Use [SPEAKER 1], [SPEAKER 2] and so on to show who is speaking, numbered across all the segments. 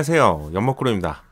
[SPEAKER 1] 안녕하세요, 연목구름입니다.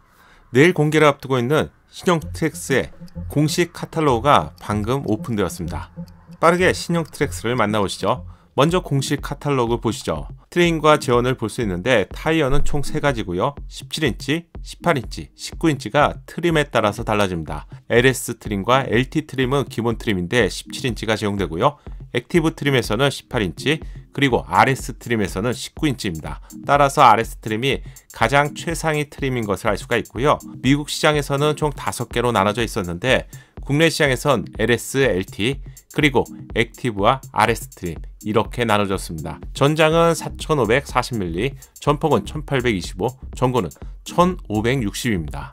[SPEAKER 1] 내일 공개를 앞두고 있는 신형 트랙스의 공식 카탈로그가 방금 오픈되었습니다. 빠르게 신형 트랙스를 만나보시죠. 먼저 공식 카탈로그 보시죠. 트림과 제원을 볼 수 있는데 타이어는 총 3가지고요. 17인치, 18인치, 19인치가 트림에 따라서 달라집니다. LS 트림과 LT 트림은 기본 트림인데 17인치가 제공되고요. 액티브 트림에서는 18인치, 그리고 RS 트림에서는 19인치입니다. 따라서 RS 트림이 가장 최상위 트림인 것을 알 수가 있고요. 미국 시장에서는 총 5개로 나눠져 있었는데 국내 시장에선 LS, LT, 그리고 액티브와 RS 트림 이렇게 나눠졌습니다. 전장은 4540mm, 전폭은 1825, 전고는 1560입니다.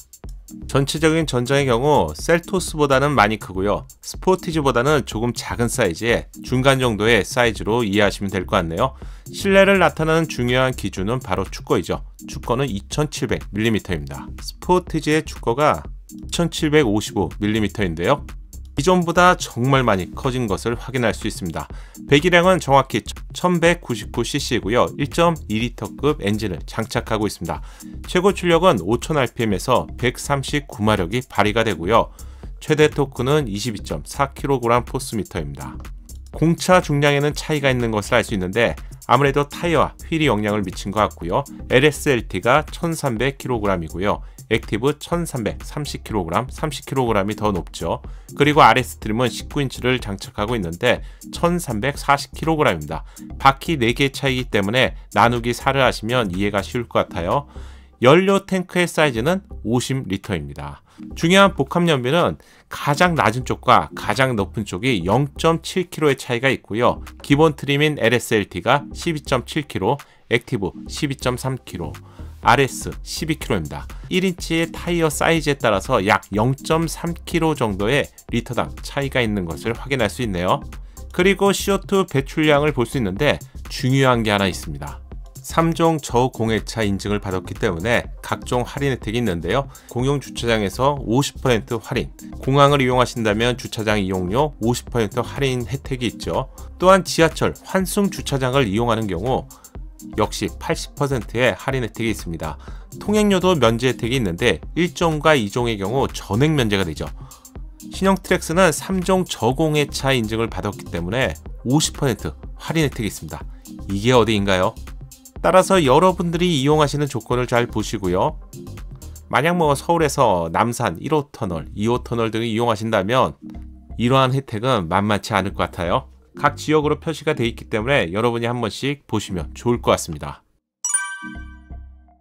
[SPEAKER 1] 전체적인 전장의 경우 셀토스보다는 많이 크고요. 스포티지보다는 조금 작은 사이즈의 중간 정도의 사이즈로 이해하시면 될 것 같네요. 실내를 나타내는 중요한 기준은 바로 축거이죠. 축거는 2700mm입니다. 스포티지의 축거가 2755mm인데요. 기존보다 정말 많이 커진 것을 확인할 수 있습니다. 배기량은 정확히 1199cc고요. 1.2L급 엔진을 장착하고 있습니다. 최고 출력은 5000rpm에서 139마력이 발휘가 되고요. 최대 토크는 22.4kg포스미터입니다. 공차 중량에는 차이가 있는 것을 알 수 있는데 아무래도 타이어와 휠이 영향을 미친 것 같고요. LSLT가 1300kg이고요. 액티브 1330kg, 30kg이 더 높죠. 그리고 RS 트림은 19인치를 장착하고 있는데 1340kg입니다. 바퀴 4개의 차이기 때문에 나누기 4를 하시면 이해가 쉬울 것 같아요. 연료 탱크의 사이즈는 50L입니다. 중요한 복합 연비는 가장 낮은 쪽과 가장 높은 쪽이 0.7kg의 차이가 있고요. 기본 트림인 LSLT가 12.7kg, 액티브 12.3kg, RS 12kg입니다. 1인치의 타이어 사이즈에 따라서 약 0.3kg 정도의 리터당 차이가 있는 것을 확인할 수 있네요. 그리고 CO2 배출량을 볼 수 있는데 중요한 게 하나 있습니다. 3종 저공해차 인증을 받았기 때문에 각종 할인 혜택이 있는데요. 공용 주차장에서 50% 할인, 공항을 이용하신다면 주차장 이용료 50% 할인 혜택이 있죠. 또한 지하철 환승 주차장을 이용하는 경우 역시 80%의 할인 혜택이 있습니다. 통행료도 면제 혜택이 있는데 1종과 2종의 경우 전액 면제가 되죠. 신형 트랙스는 3종 저공해차 인증을 받았기 때문에 50% 할인 혜택이 있습니다. 이게 어디인가요? 따라서 여러분들이 이용하시는 조건을 잘 보시고요. 만약 서울에서 남산 1호 터널, 2호 터널 등을 이용하신다면 이러한 혜택은 만만치 않을 것 같아요. 각 지역으로 표시가 되어 있기 때문에 여러분이 한 번씩 보시면 좋을 것 같습니다.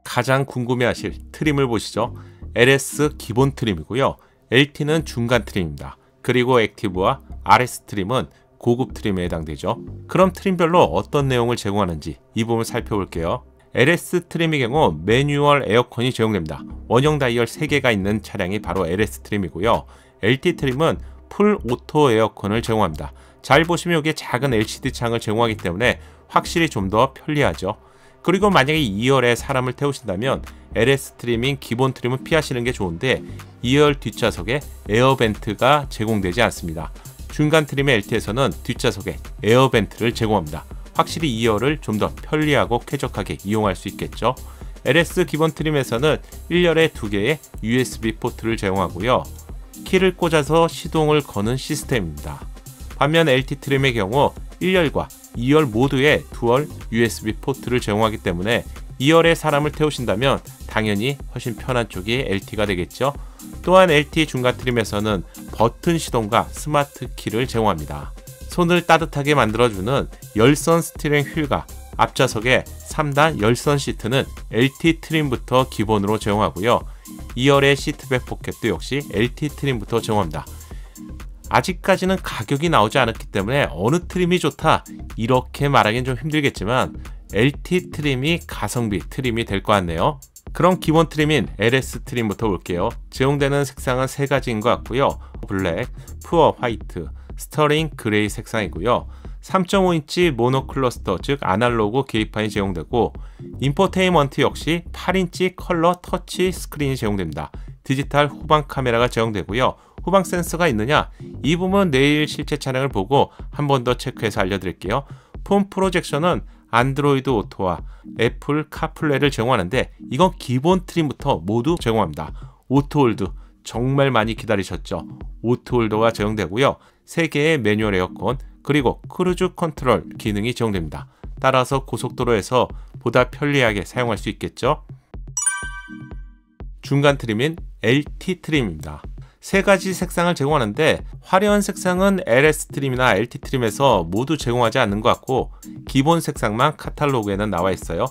[SPEAKER 1] 가장 궁금해하실 트림을 보시죠. LS 기본 트림이고요. LT는 중간 트림입니다. 그리고 액티브와 RS 트림은 고급 트림에 해당되죠. 그럼 트림별로 어떤 내용을 제공하는지 이 부분을 살펴볼게요. LS 트림의 경우 매뉴얼 에어컨이 제공됩니다. 원형 다이얼 3개가 있는 차량이 바로 LS 트림이고요. LT 트림은 풀 오토 에어컨을 제공합니다. 잘 보시면 여기에 작은 LCD 창을 제공하기 때문에 확실히 좀 더 편리하죠. 그리고 만약에 2열에 사람을 태우신다면 LS 트림인 기본 트림은 피하시는 게 좋은데 2열 뒷좌석에 에어벤트가 제공되지 않습니다. 중간 트림의 LT에서는 뒷좌석에 에어벤트를 제공합니다. 확실히 2열을 좀 더 편리하고 쾌적하게 이용할 수 있겠죠. LS 기본 트림에서는 1열에 2개의 USB 포트를 제공하고요. 키를 꽂아서 시동을 거는 시스템입니다. 반면 LT 트림의 경우 1열과 2열 모두에 듀얼 USB 포트를 제공하기 때문에 2열에 사람을 태우신다면 당연히 훨씬 편한 쪽이 LT가 되겠죠. 또한 LT 중간 트림에서는 버튼 시동과 스마트 키를 제공합니다. 손을 따뜻하게 만들어주는 열선 스티어링 휠과 앞좌석의 3단 열선 시트는 LT 트림부터 기본으로 제공하고요. 2열의 시트백 포켓도 역시 LT 트림부터 제공합니다. 아직까지는 가격이 나오지 않았기 때문에 어느 트림이 좋다 이렇게 말하기는 좀 힘들겠지만 LT 트림이 가성비 트림이 될 것 같네요. 그럼 기본 트림인 LS 트림부터 볼게요. 제공되는 색상은 3가지인 것 같고요. 블랙, 푸어 화이트, 스터링 그레이 색상이고요. 3.5인치 모노 클러스터 즉 아날로그 계기판이 제공되고 인포테인먼트 역시 8인치 컬러 터치 스크린이 제공됩니다. 디지털 후방 카메라가 제공되고요. 후방 센서가 있느냐? 이 부분 내일 실제 차량을 보고 한 번 더 체크해서 알려드릴게요. 폼 프로젝션은 안드로이드 오토와 애플 카플레이를 제공하는데 이건 기본 트림부터 모두 제공합니다. 오토홀드 정말 많이 기다리셨죠? 오토홀더가 제공되고요. 3개의 매뉴얼 에어컨 그리고 크루즈 컨트롤 기능이 제공됩니다. 따라서 고속도로에서 보다 편리하게 사용할 수 있겠죠? 중간 트림인 LT 트림입니다. 3가지 색상을 제공하는데 화려한 색상은 LS 트림이나 LT 트림에서 모두 제공하지 않는 것 같고 기본 색상만 카탈로그에는 나와 있어요.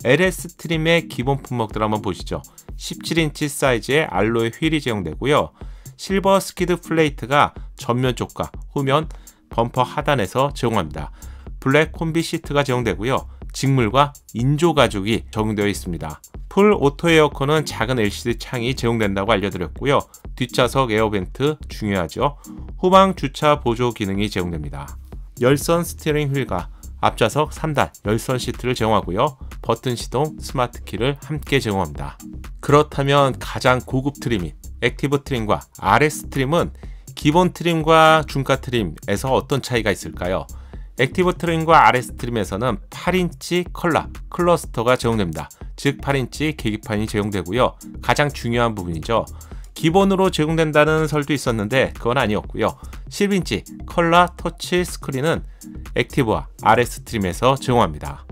[SPEAKER 1] LS 트림의 기본 품목들 한번 보시죠. 17인치 사이즈의 알로에 휠이 제공되고요. 실버 스키드 플레이트가 전면 쪽과 후면 범퍼 하단에서 제공합니다. 블랙 콤비 시트가 제공되고요. 직물과 인조 가죽이 적용되어 있습니다. 풀 오토 에어컨은 작은 LCD 창이 제공된다고 알려드렸고요. 뒷좌석 에어벤트 중요하죠. 후방 주차 보조 기능이 제공됩니다. 열선 스티어링 휠과 앞좌석 3단 열선 시트를 제공하고요. 버튼 시동, 스마트 키를 함께 제공합니다. 그렇다면 가장 고급 트림인 액티브 트림과 RS 트림은 기본 트림과 중가 트림에서 어떤 차이가 있을까요? 액티브 트림과 RS 트림에서는 8인치 컬러 클러스터가 제공됩니다. 즉 8인치 계기판이 제공되고요. 가장 중요한 부분이죠. 기본으로 제공된다는 설도 있었는데 그건 아니었고요. 10인치 컬러 터치 스크린은 액티브와 RS 트림에서 제공합니다.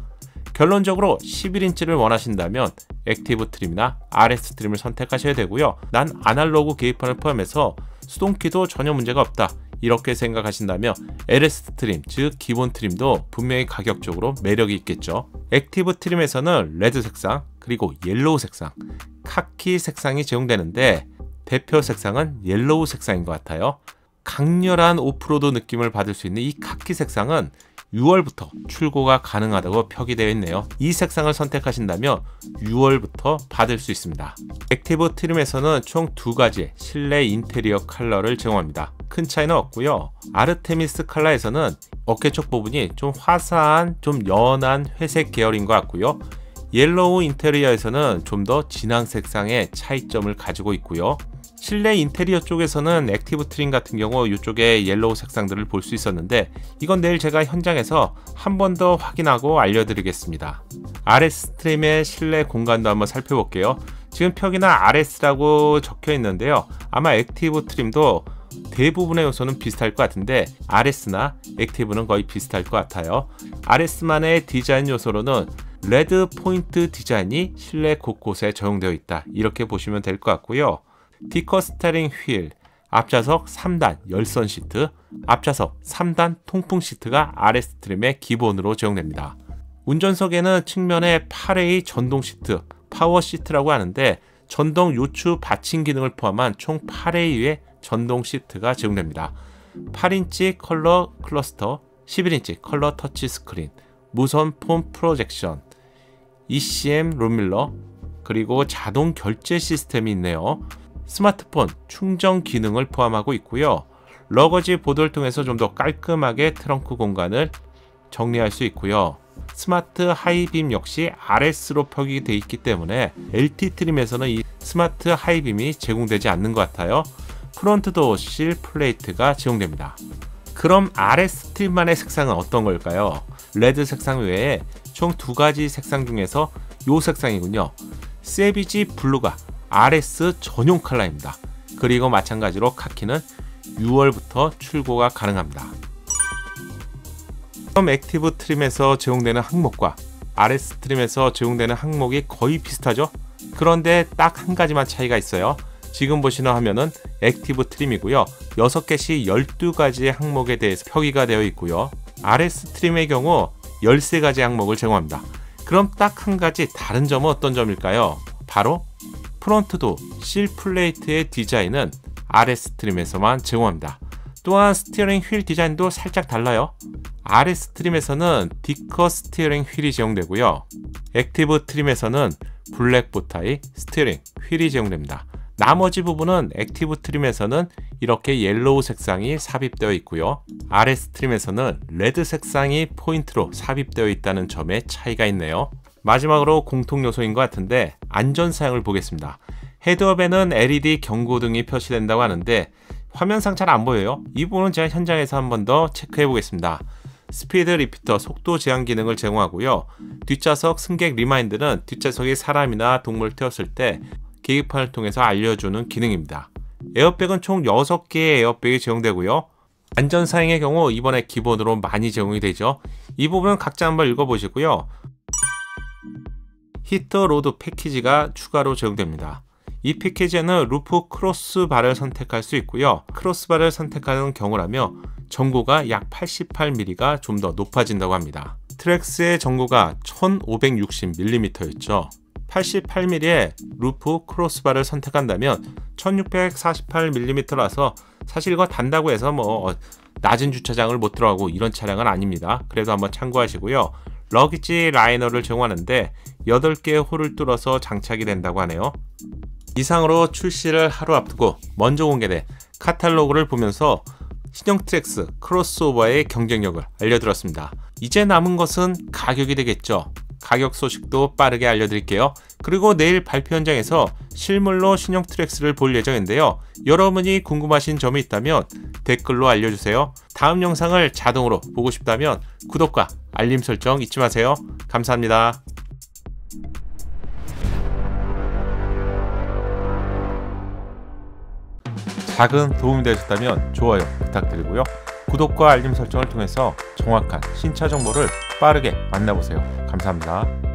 [SPEAKER 1] 결론적으로 11인치를 원하신다면 액티브 트림이나 RS 트림을 선택하셔야 되고요. 난 아날로그 계기판을 포함해서 수동키도 전혀 문제가 없다. 이렇게 생각하신다면 LS 트림, 즉 기본 트림도 분명히 가격적으로 매력이 있겠죠. 액티브 트림에서는 레드 색상, 그리고 옐로우 색상, 카키 색상이 제공되는데 대표 색상은 옐로우 색상인 것 같아요. 강렬한 오프로드 느낌을 받을 수 있는 이 카키 색상은 6월부터 출고가 가능하다고 표기되어 있네요. 이 색상을 선택하신다면 6월부터 받을 수 있습니다. 액티브 트림에서는 총 2가지의 실내 인테리어 컬러를 제공합니다. 큰 차이는 없고요. 아르테미스 컬러에서는 어깨 쪽 부분이 좀 화사한, 좀 연한 회색 계열인 것 같고요. 옐로우 인테리어에서는 좀 더 진한 색상의 차이점을 가지고 있고요. 실내 인테리어 쪽에서는 액티브 트림 같은 경우 이쪽에 옐로우 색상들을 볼 수 있었는데 이건 내일 제가 현장에서 한 번 더 확인하고 알려드리겠습니다. RS 트림의 실내 공간도 한번 살펴볼게요. 지금 표기나 RS라고 적혀 있는데요. 아마 액티브 트림도 대부분의 요소는 비슷할 것 같은데 RS나 액티브는 거의 비슷할 것 같아요. RS만의 디자인 요소로는 레드 포인트 디자인이 실내 곳곳에 적용되어 있다. 이렇게 보시면 될 것 같고요. 디커 스티어링 휠, 앞좌석 3단 열선 시트, 앞좌석 3단 통풍 시트가 RS 트림의 기본으로 제공됩니다. 운전석에는 측면에 8A 전동 시트, 파워 시트라고 하는데 전동 요추 받침 기능을 포함한 총 8A의 전동 시트가 제공됩니다. 8인치 컬러 클러스터, 11인치 컬러 터치 스크린, 무선 폰 프로젝션, ECM 룸밀러, 그리고 자동 결제 시스템이 있네요. 스마트폰 충전 기능을 포함하고 있고요. 러거지 보드를 통해서 좀 더 깔끔하게 트렁크 공간을 정리할 수 있고요. 스마트 하이빔 역시 RS로 표기되어 있기 때문에 LT 트림에서는 이 스마트 하이빔이 제공되지 않는 것 같아요. 프론트 도어 실 플레이트가 제공됩니다. 그럼 RS 트림만의 색상은 어떤 걸까요? 레드 색상 외에 총 2가지 색상 중에서 이 색상이군요. 세비지 블루가 RS 전용 컬러입니다. 그리고 마찬가지로 카키는 6월부터 출고가 가능합니다. 그럼 액티브 트림에서 제공되는 항목과 RS 트림에서 제공되는 항목이 거의 비슷하죠? 그런데 딱 한 가지만 차이가 있어요. 지금 보시는 화면은 액티브 트림이고요. 6개씩 12가지의 항목에 대해서 표기가 되어 있고요. RS 트림의 경우 13가지 항목을 제공합니다. 그럼 딱 한 가지 다른 점은 어떤 점일까요? 바로 프론트도 실 플레이트의 디자인은 RS 트림에서만 제공합니다. 또한 스티어링 휠 디자인도 살짝 달라요. RS 트림에서는 디커 스티어링 휠이 제공되고요. 액티브 트림에서는 블랙 보타의 스티어링 휠이 제공됩니다. 나머지 부분은 액티브 트림에서는 이렇게 옐로우 색상이 삽입되어 있고요. RS 트림에서는 레드 색상이 포인트로 삽입되어 있다는 점에 차이가 있네요. 마지막으로 공통 요소인 것 같은데 안전 사양을 보겠습니다. 헤드업에는 LED 경고등이 표시된다고 하는데 화면상 잘 안 보여요. 이 부분은 제가 현장에서 한 번 더 체크해 보겠습니다. 스피드 리피터 속도 제한 기능을 제공하고요. 뒷좌석 승객 리마인드는 뒷좌석에 사람이나 동물을 태웠을 때 계기판을 통해서 알려주는 기능입니다. 에어백은 총 6개의 에어백이 제공되고요. 안전사양의 경우 이번에 기본으로 많이 제공이 되죠. 이 부분은 각자 한번 읽어보시고요. 히터 로드 패키지가 추가로 제공됩니다. 이 패키지에는 루프 크로스바를 선택할 수 있고요. 크로스바를 선택하는 경우라면 전고가 약 88mm가 좀 더 높아진다고 합니다. 트랙스의 전고가 1560mm였죠. 88mm의 루프 크로스바를 선택한다면 1648mm라서 사실 이거 단다고 해서 낮은 주차장을 못 들어가고 이런 차량은 아닙니다. 그래도 한번 참고하시고요. 러기지 라이너를 제공하는데 8개의 홀을 뚫어서 장착이 된다고 하네요. 이상으로 출시를 하루 앞두고 먼저 공개된 카탈로그를 보면서 신형 트랙스 크로스오버의 경쟁력을 알려드렸습니다. 이제 남은 것은 가격이 되겠죠. 가격 소식도 빠르게 알려드릴게요. 그리고 내일 발표 현장에서 실물로 신형 트랙스를 볼 예정인데요. 여러분이 궁금하신 점이 있다면 댓글로 알려주세요. 다음 영상을 자동으로 보고 싶다면 구독과 알림 설정 잊지 마세요. 감사합니다. 작은 도움이 되셨다면 좋아요 부탁드리고요. 구독과 알림 설정을 통해서 정확한 신차 정보를 빠르게 만나보세요. 감사합니다.